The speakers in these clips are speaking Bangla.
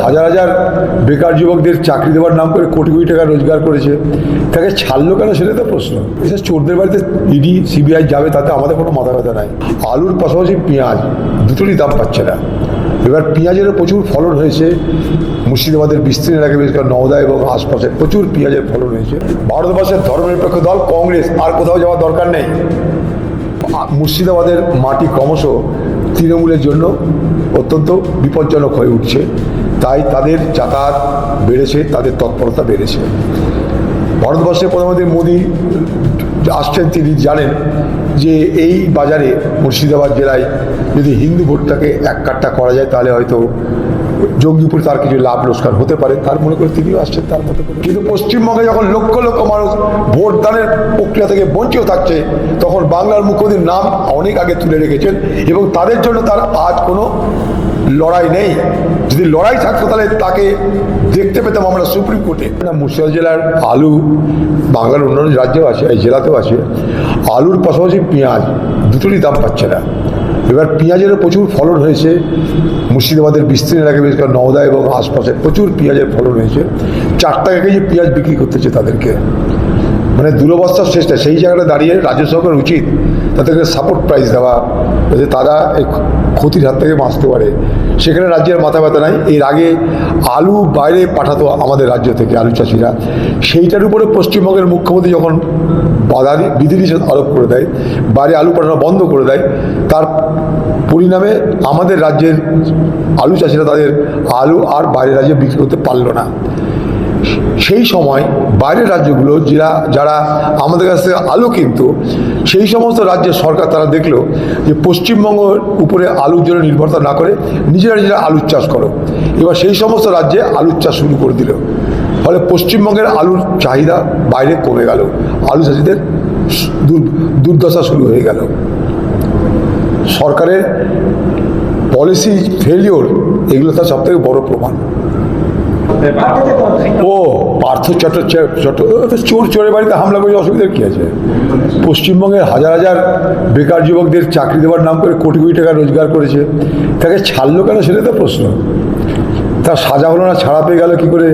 হাজার হাজার বেকার যুবকদের চাকরি দেওয়ার নাম করে কোটি কোটি টাকা রোজগার করেছে, তাকে ছাড়লো কেন সেটা তো প্রশ্ন। এসব চোরদের বাড়িতে ইডি সিবিআই যাবে, তাতে আমাদের কোনো মাথা ব্যথা নাই। আলুর পাশাপাশি পেঁয়াজ দুটোরই দাম পাচ্ছে না। এবার পেঁয়াজেরও প্রচুর ফলন হয়েছে মুর্শিদাবাদের বিস্তীর্ণ এলাকায়, বিশেষ করে নওদা এবং আশপাশে প্রচুর পেঁয়াজের ফলন হয়েছে। ভারতবর্ষের ধর্মনিরপেক্ষ দল কংগ্রেস আর কোথাও যাওয়ার দরকার নেই। মুর্শিদাবাদের মাটি ক্রমশ তৃণমূলের জন্য অত্যন্ত বিপজ্জনক হয়ে উঠছে, তাই তাদের যাতায়াত বেড়েছে, তাদের তৎপরতা বেড়েছে। ভারতবর্ষের প্রধানমন্ত্রী মোদী আসছেন, তিনি জানেন যে এই বাজারে মুর্শিদাবাদ জেলায় যদি হিন্দু ভোটটাকে এক কাট্টা করা যায়, তাহলে হয়তো জঙ্গিপুর তার কিছু লাভ লোকসান হতে পারে, তার মনে করে তিনিও আসছেন তার মতো করে। কিন্তু পশ্চিমবঙ্গে যখন লক্ষ লক্ষ মানুষ ভোটদানের প্রক্রিয়া থেকে বঞ্চিত থাকছে, তখন বাংলার মুখ্যমন্ত্রীর নাম অনেক আগে তুলে রেখেছেন এবং তাদের জন্য তার আজ কোনো লড়াই নেই। যদি লড়াই থাকতো তাহলে তাকে দেখতে পেতাম আমরা সুপ্রিম কোর্টে। মুর্শিদাবাদ জেলার আলু বাংলার অন্যান্য রাজ্যেও আছে, এই জেলাতেও আছে। আলুর পাশাপাশি পেঁয়াজ দুটোরই দাম পাচ্ছে না। এবার পেঁয়াজেরও প্রচুর ফলন হয়েছে মুর্শিদাবাদের বিস্তীর্ণ এলাকায়, বিশেষ করে নওদা এবং আশপাশে প্রচুর পেঁয়াজের ফলন হয়েছে। 4 টাকা কেজি পেঁয়াজ বিক্রি করতেছে তাদেরকে, মানে দুরবস্থার শেষটা। সেই জায়গাটা দাঁড়িয়ে রাজ্য সরকার উচিত তাদেরকে সাপোর্ট প্রাইস দেওয়া, যাতে তারা এই ক্ষতির হাত থেকে বাঁচতে পারে। সেখানে রাজ্যের মাথা ব্যথা নাই। এর আগে আলু বাইরে পাঠাতো আমাদের রাজ্য থেকে আলু চাষিরা, সেইটার উপরে পশ্চিমবঙ্গের মুখ্যমন্ত্রী যখন বিধিনিষেধ আরোপ করে দেয়, বাইরে আলু পাঠানো বন্ধ করে দেয়, তার পরিণামে আমাদের রাজ্যের আলু চাষিরা তাদের আলু আর বাইরের রাজ্যে বিক্রি করতে পারল না। সেই সময় বাইরের রাজ্যগুলো যারা আমাদের কাছ থেকে আলু কিনতো, সেই সমস্ত রাজ্যের সরকার তারা দেখলো যে পশ্চিমবঙ্গের উপরে আলুর জন্য নির্ভরতা না করে নিজেরা আলুর চাষ করো। এবার সেই সমস্ত রাজ্যে আলুর চাষ শুরু করে দিল, ফলে পশ্চিমবঙ্গের আলুর চাহিদা বাইরে কমে গেল, আলু চাষিদের দুর্দশা শুরু হয়ে গেল। সরকারের পলিসি ফেলিওর এগুলো তার সবথেকে বড় প্রমাণ। ও পার্থ চোর চোরের বাড়িতে হামলা করে অসুবিধার কী আছে? পশ্চিমবঙ্গের হাজার হাজার বেকার যুবকদের চাকরি দেওয়ার নাম করে কোটি কোটি টাকা রোজগার করেছে, তাকে ছাড়লো কেন সেটা তো প্রশ্ন। তার সাজা হলো না, ছাড়া পেয়ে গেল কী করে?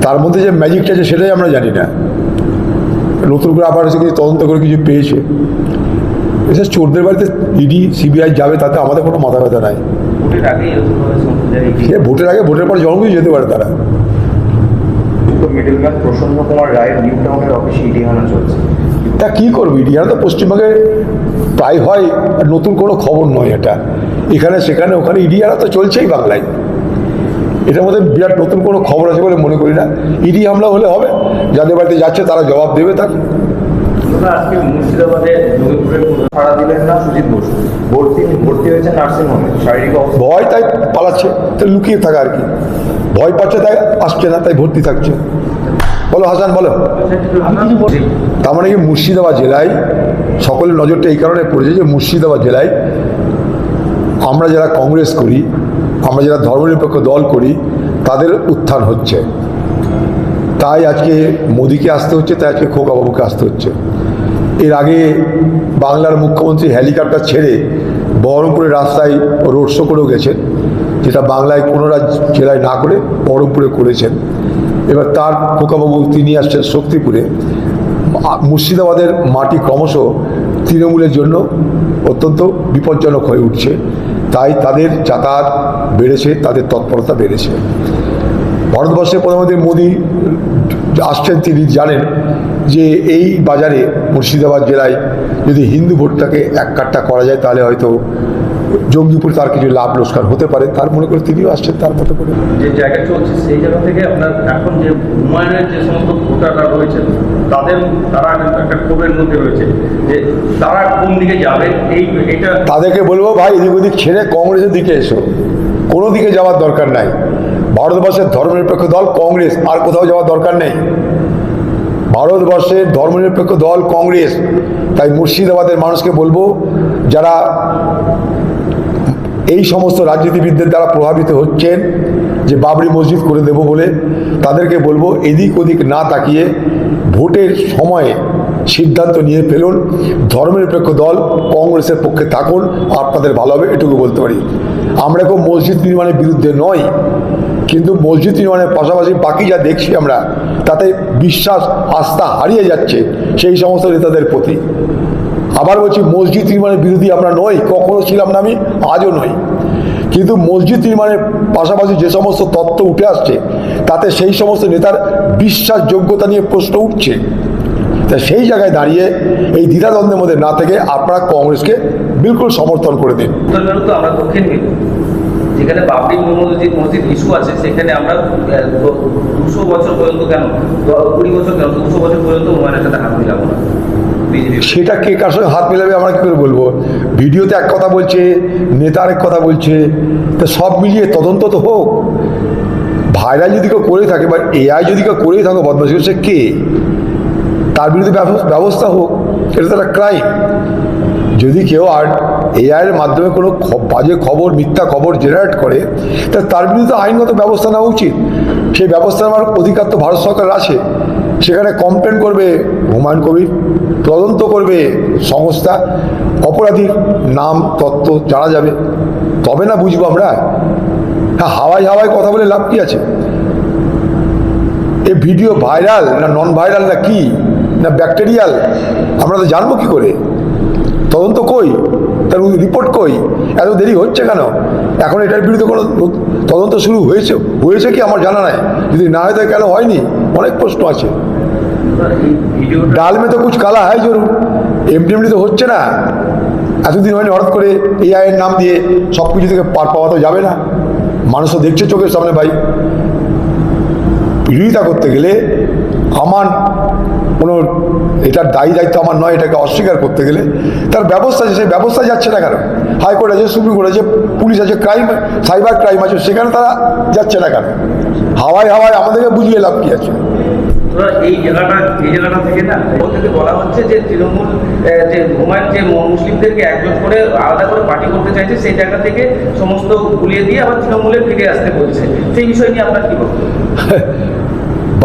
তার মধ্যে যে ম্যাজিকটা আছে সেটাই আমরা জানি না। নতুন করে আবার এসে কিছু তদন্ত করে কিছু পেয়েছে। এসব চোরদের বাড়িতে ইডি সিবিআই যাবে, তাতে আমাদের কোনো মাথা ব্যথা নাই। ভোটের আগে ভোটের পর জন্মই যেতে পারে তারা। মিডলম্যান প্রসন্ন কুমার রায়ের নিউ টাউনের অফিসে ইডি হানা চলছে। তা কী করবো? ইডি হানা তো পশ্চিমবঙ্গে প্রায় হয়, নতুন কোনো খবর নয় এটা। এখানে সেখানে ওখানে ইডি হানা তো চলছেই বাংলায়। এটার মধ্যে বিরাট নতুন কোনো খবর আছে বলে মনে করি না। ইডি হামলা হলে হবে, যাদের বাড়িতে যাচ্ছে তারা জবাব দেবে তার। আজকে মুর্শিদাবাদে ভাড়া দিলেন না সুজিত বসু, ভর্তি হয়েছে নার্সিং হোমে, শারীরিক ভয় তাই পালাচ্ছে, তো লুকিয়ে থাকা আর কি। ভয় পাচ্ছে তাই আসছে না, তাই ভর্তি থাকছে। বলো হাসান, বলো। তার মানে কি মুর্শিদাবাদ জেলায় সকলের নজরটা এই কারণে পড়েছে যে মুর্শিদাবাদ জেলায় আমরা যারা কংগ্রেস করি, আমরা যারা ধর্মনিরপেক্ষ দল করি, তাদের উত্থান হচ্ছে। তাই আজকে মোদিকে আসতে হচ্ছে, তাই আজকে খোকাবাবুকে আসতে হচ্ছে। এর আগে বাংলার মুখ্যমন্ত্রী হেলিকপ্টার ছেড়ে বহরমপুরের রাস্তায় রোড শো করেও গেছেন, যেটা বাংলায় কোনো জেলায় না করে বহরমপুরে করেছেন। এবার তার খোকাবাবু তিনি আসছেন শক্তিপুরে। মুর্শিদাবাদের মাটি ক্রমশ তৃণমূলের জন্য অত্যন্ত বিপজ্জনক হয়ে উঠছে, তাই তাদের যাতায়াত বেড়েছে, তাদের তৎপরতা বেড়েছে। ভারতবর্ষের প্রধানমন্ত্রী মোদী আসছেন, তিনি জানেন যে এই বাজারে মুর্শিদাবাদ জেলায় যদি হিন্দু ভোটটাকে এক কাট্টা করা যায়, তাহলে হয়তো জঙ্গিপুর তার কিছু লাভ লোকসান হতে পারে, তার মনে করে তিনিও আসছেন তার মতো করে। যে জায়গা চলছে সেই জায়গা থেকে আপনার এখন যে হুমায়ুনের যে সমস্ত ভোটাররা রয়েছেন তারা একটা ক্ষোভের মধ্যে রয়েছে যে তারা কোন দিকে যাবে। এইটা তাদেরকে বলবো, ভাই এদিক ওদিক ছেড়ে কংগ্রেসের দিকে এসো, কোনো দিকে যাওয়ার দরকার নাই। ভারতবর্ষের ধর্মনিরপেক্ষ দল কংগ্রেস, আর কোথাও যাওয়ার দরকার নেই। ভারতবর্ষের ধর্মনিরপেক্ষ দল কংগ্রেস। তাই মুর্শিদাবাদের মানুষকে বলবো, যারা এই সমস্ত রাজনীতিবিদদের দ্বারা প্রভাবিত হচ্ছেন যে বাবরি মসজিদ করে দেব বলে, তাদেরকে বলবো এদিক ওদিক না তাকিয়ে ভোটের সময়ে সিদ্ধান্ত নিয়ে ফেলুন। ধর্মনিরপেক্ষ দল কংগ্রেসের পক্ষে থাকুন, আপনাদের ভালো হবে, এটুকু বলতে পারি। আমরা কেউ মসজিদ নির্মাণের বিরুদ্ধে নয়, কিন্তু মসজিদ নির্মাণের পাশাপাশি বাকি যা দেখছি আমরা, তাতে বিশ্বাস আস্থা হারিয়ে যাচ্ছে সেই সমস্ত নেতাদের প্রতি। আবার বলছি, মসজিদ নির্মাণের বিরোধী আমরা নই, কখনো ছিলাম না, আমি আজও নই। কিন্তু মসজিদ নির্মাণের পাশাপাশি যে সমস্ত তত্ত্ব উঠে আসছে, তাতে সেই সমস্ত নেতার বিশ্বাসযোগ্যতা নিয়ে প্রশ্ন উঠছে। তা সেই জায়গায় দাঁড়িয়ে এই দ্বিধাদ্বন্দ্বের মধ্যে না থেকে আপনারা কংগ্রেসকে বিলকুল সমর্থন করে দিন। উত্তর মেরু তো আমরা দক্ষিণ মেরু, যেখানে বাবরি মসজিদ ইস্যু আছে, সেখানে আমরা 200 বছর পর্যন্ত কেন, 20 বছর কেন, 200 বছর পর্যন্ত হুমায়ুনের সাথে হাত মিলাবো না। সেটা কে কার সঙ্গে হাত মেলাবে আমরা কি করে বলবো? ভিডিওতে এক কথা বলছে, নেতা আরেক কথা বলছে, তা সব মিলিয়ে তদন্ত তো হোক। ভাইরাল যদি কেউ করে থাকে বা এআই যদি কেউ করেই থাকো বদমাশি, সে কে, তার বিরুদ্ধে ব্যবস্থা হোক। এটা তো একটা ক্রাইম। যদি কেউ আর এআইয়ের মাধ্যমে কোনো বাজে খবর, মিথ্যা খবর জেনারেট করে, তার বিরুদ্ধে আইনগত ব্যবস্থা নেওয়া উচিত। সেই ব্যবস্থা নেওয়ার অধিকার তো ভারত সরকার আছে। সেখানে কমপ্লেন করবে হুমায়ুন কবির, তদন্ত করবে সংস্থা, অপরাধীর নাম তথ্য জানা যাবে, তবে না বুঝবো আমরা। হ্যাঁ, হাওয়ায় হাওয়ায় কথা বলে লাভ কি আছে? এই ভিডিও ভাইরাল না নন ভাইরাল না কি না ব্যাকটেরিয়াল, আমরা তো জানবো কি করে? তদন্ত কই, তার রিপোর্ট কই? এত দেরি হচ্ছে কেন? এখন এটার বিরুদ্ধে কোনো তদন্ত শুরু হয়েছে কি আমার জানা নাই। যদি না হয় তাহলে কেন হয়নি, অনেক প্রশ্ন আছে। ডাল মে তো কুছ কালা হয় জরুর, এমনি তো হচ্ছে না। এতদিন হয়নি, হঠাৎ করে এআই এর নাম দিয়ে সব কিছু থেকে পার পাওয়া তো যাবে না। মানুষ তো দেখছে চোখের সামনে। ভাই, বিরোধিতা করতে গেলে আমার কোনো এটার দায়িত্ব আমার নয়, এটাকে অস্বীকার করতে গেলে তার ব্যবস্থা আছে, সেই ব্যবস্থা যাচ্ছে না কেন? হাইকোর্ট আছে, সুপ্রিম কোর্ট আছে, পুলিশ আছে, ক্রাইম সাইবার ক্রাইম আছে, সেখানে তারা যাচ্ছে না কেন? হাওয়ায় হাওয়ায় আমাদেরকে বুঝিয়ে লাভ কি আছে? এই জায়গাটা থেকে না, থেকে বলা হচ্ছে যে তৃণমূল যে হুমায়ুন যে মুসলিমদেরকে একজোট করে আলাদা করে পার্টি করতে চাইছে, সেই জায়গা থেকে সমস্ত গুলিয়ে দিয়ে আবার তৃণমূলে ফিরে আসতে বলছে। সেই বিষয় নিয়ে আপনার কি বক্তব্য?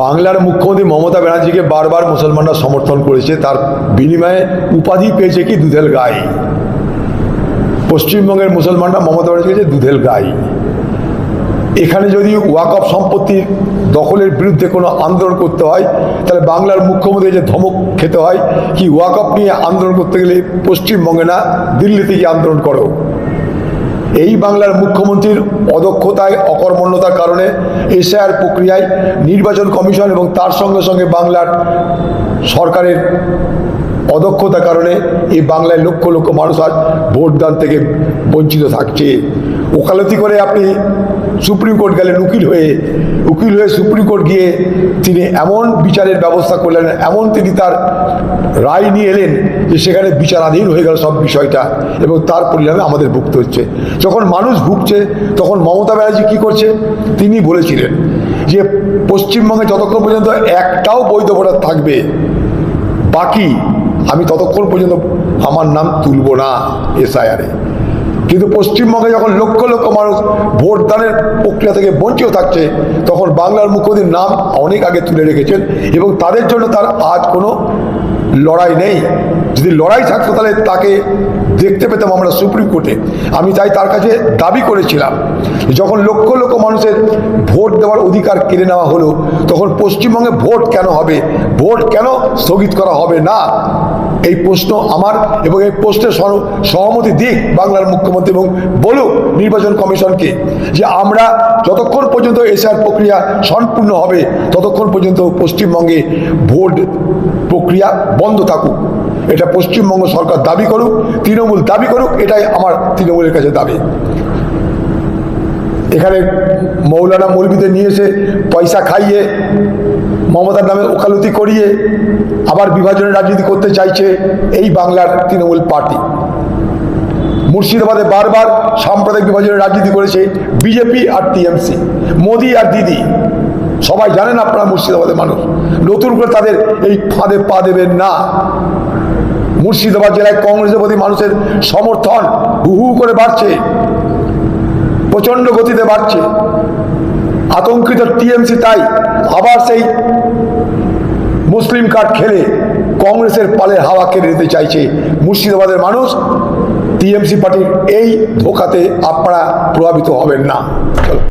বাংলার মুখ্যমন্ত্রী মমতা ব্যানার্জিকে বারবার মুসলমানরা সমর্থন করেছে, তার বিনিময়ে উপাধি পেয়েছে কি দুধেল গাই। পশ্চিমবঙ্গের মুসলমানরা মমতা ব্যানার্জিকে দুধেল গাই। এখানে যদি ওয়াকফ সম্পত্তির দখলের বিরুদ্ধে কোনো আন্দোলন করতে হয়, তাহলে বাংলার মুখ্যমন্ত্রী যে ধমক খেতে হয় কি, ওয়াকফ নিয়ে আন্দোলন করতে গেলে পশ্চিমবঙ্গে না দিল্লিতে গিয়ে আন্দোলন করো। এই বাংলার মুখ্যমন্ত্রীর অদক্ষতায়, অকর্মণ্যতার কারণে এসআইআর প্রক্রিয়ায় নির্বাচন কমিশন এবং তার সঙ্গে সঙ্গে বাংলার সরকারের অদক্ষতার কারণে এই বাংলায় লক্ষ লক্ষ মানুষ আজ ভোটদান থেকে বঞ্চিত থাকছে। ওকালতি করে আপনি সুপ্রিম কোর্ট গেলেন উকিল হয়ে সুপ্রিম কোর্ট গিয়ে তিনি এমন বিচারের ব্যবস্থা করলেন, এমন তিনি তার রায় নিয়ে এলেন যে সেখানে বিচারাধীন হয়ে গেল সব বিষয়টা, এবং তার পরিণামে আমাদের ভুগতে হচ্ছে। যখন মানুষ ভুগছে তখন মমতা ব্যানার্জি কী করছে? তিনি বলেছিলেন যে পশ্চিমবঙ্গে যতক্ষণ পর্যন্ত একটাও বৈধ ভোটার থাকবে, বাকি আমি ততক্ষণ পর্যন্ত আমার নাম তুলব না এসআইআরে। কিন্তু পশ্চিমবঙ্গে যখন লক্ষ লক্ষ মানুষ ভোটদানের প্রক্রিয়া থেকে বঞ্চিত থাকছে, তখন বাংলার মুখ্যমন্ত্রীর নাম অনেক আগে তুলে রেখেছেন, এবং তাদের জন্য তার আজ কোনো লড়াই নেই। যদি লড়াই থাকতো তাহলে তাকে দেখতে পেতাম আমরা সুপ্রিম কোর্টে। আমি তাই তার কাছে দাবি করেছিলাম, যখন লক্ষ লক্ষ মানুষের ভোট দেওয়ার অধিকার কেড়ে নেওয়া হলো, তখন পশ্চিমবঙ্গে ভোট কেন হবে, ভোট কেন স্থগিত করা হবে না, এই প্রশ্ন আমার, এবং এই প্রশ্নের সহমতি দিক বাংলার মুখ্যমন্ত্রী, এবং বলুক নির্বাচন কমিশনকে যে আমরা যতক্ষণ পর্যন্ত এসআইআর প্রক্রিয়া সম্পূর্ণ হবে ততক্ষণ পর্যন্ত পশ্চিমবঙ্গে ভোট প্রক্রিয়া বন্ধ থাকুক। এটা পশ্চিমবঙ্গ সরকার দাবি করুক, তৃণমূল দাবি করুক, এটাই আমার তৃণমূলের কাছে দাবি। এখানে মৌলানা মৌলবীদের নিয়ে এসে পয়সা খাইয়ে মমতার নামে ওকালতি করিয়ে আবার বিভাজনের রাজনীতি করতে চাইছে এই বাংলার তৃণমূল পার্টি। মুর্শিদাবাদে বারবার সাম্প্রদায়িক বিভাজনের রাজনীতি করেছে বিজেপি আর টিএমসি, মোদি আর দিদি। সবাই জানেন আপনারা মুর্শিদাবাদের মানুষ, নতুন করে তাদের এই ফাঁদে পা দেবেন না। মুর্শিদাবাদ জেলায় কংগ্রেসের প্রতি মানুষের সমর্থন হু হু করে বাড়ছে, প্রচন্ড গতিতে বাড়ছে। আতঙ্কিত টিএমসি তাই আবার সেই মুসলিম কার্ড খেলে কংগ্রেসের পালের হাওয়া কেড়ে নিতে চাইছে মুর্শিদাবাদের মানুষ। টিএমসি পার্টির এই ধোঁকাতে আপনারা প্রভাবিত হবেন না। চলো।